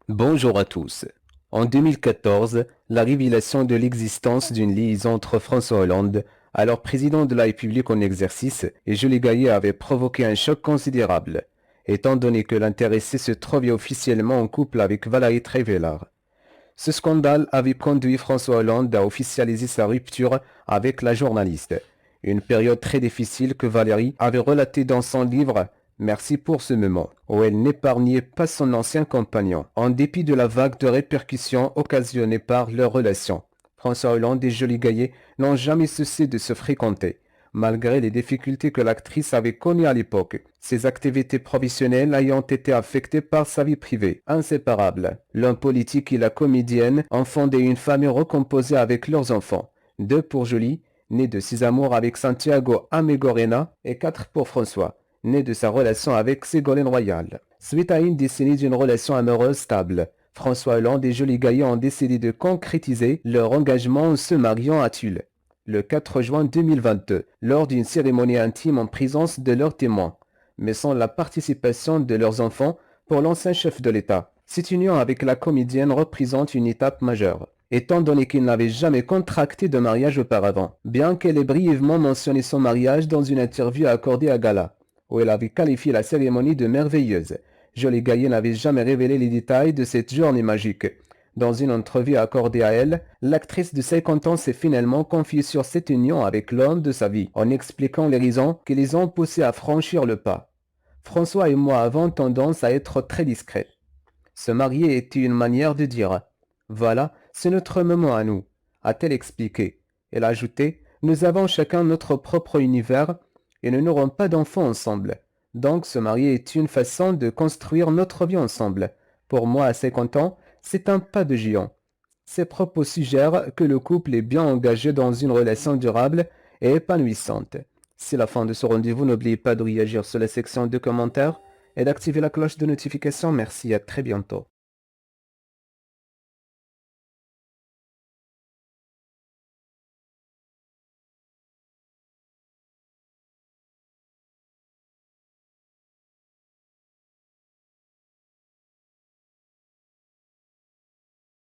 Bonjour à tous. En 2014, la révélation de l'existence d'une liaison entre François Hollande, alors président de la République en exercice, et Julie Gaillet avait provoqué un choc considérable, étant donné que l'intéressé se trouvait officiellement en couple avec Valérie Trierweiler. Ce scandale avait conduit François Hollande à officialiser sa rupture avec la journaliste, une période très difficile que Valérie avait relatée dans son livre Merci pour ce moment, où elle n'épargnait pas son ancien compagnon, en dépit de la vague de répercussions occasionnées par leur relation. François Hollande et Julie Gaillet n'ont jamais cessé de se fréquenter, malgré les difficultés que l'actrice avait connues à l'époque, ses activités professionnelles ayant été affectées par sa vie privée. Inséparables, l'homme politique et la comédienne ont fondé une famille recomposée avec leurs enfants, deux pour Julie, née de ses amours avec Santiago Amégorena, et quatre pour François, né de sa relation avec Ségolène Royal. Suite à une décennie d'une relation amoureuse stable, François Hollande et Julie Gaillet ont décidé de concrétiser leur engagement en se mariant à Tulle, le 4 juin 2022, lors d'une cérémonie intime en présence de leurs témoins, mais sans la participation de leurs enfants pour l'ancien chef de l'État. Cette union avec la comédienne représente une étape majeure, étant donné qu'il n'avait jamais contracté de mariage auparavant, bien qu'elle ait brièvement mentionné son mariage dans une interview accordée à Gala, où elle avait qualifié la cérémonie de merveilleuse. Julie Gaillet n'avait jamais révélé les détails de cette journée magique. Dans une entrevue accordée à elle, l'actrice de 50 ans s'est finalement confiée sur cette union avec l'homme de sa vie, en expliquant les raisons qui les ont poussés à franchir le pas. François et moi avons tendance à être très discrets. Se marier était une manière de dire « Voilà, c'est notre moment à nous », a-t-elle expliqué. Elle a ajouté « Nous avons chacun notre propre univers et nous n'aurons pas d'enfants ensemble. Donc se marier est une façon de construire notre vie ensemble. Pour moi, à 50 ans, c'est un pas de géant. » Ces propos suggèrent que le couple est bien engagé dans une relation durable et épanouissante. C'est la fin de ce rendez-vous. N'oubliez pas de réagir sur la section de commentaires et d'activer la cloche de notification. Merci, à très bientôt.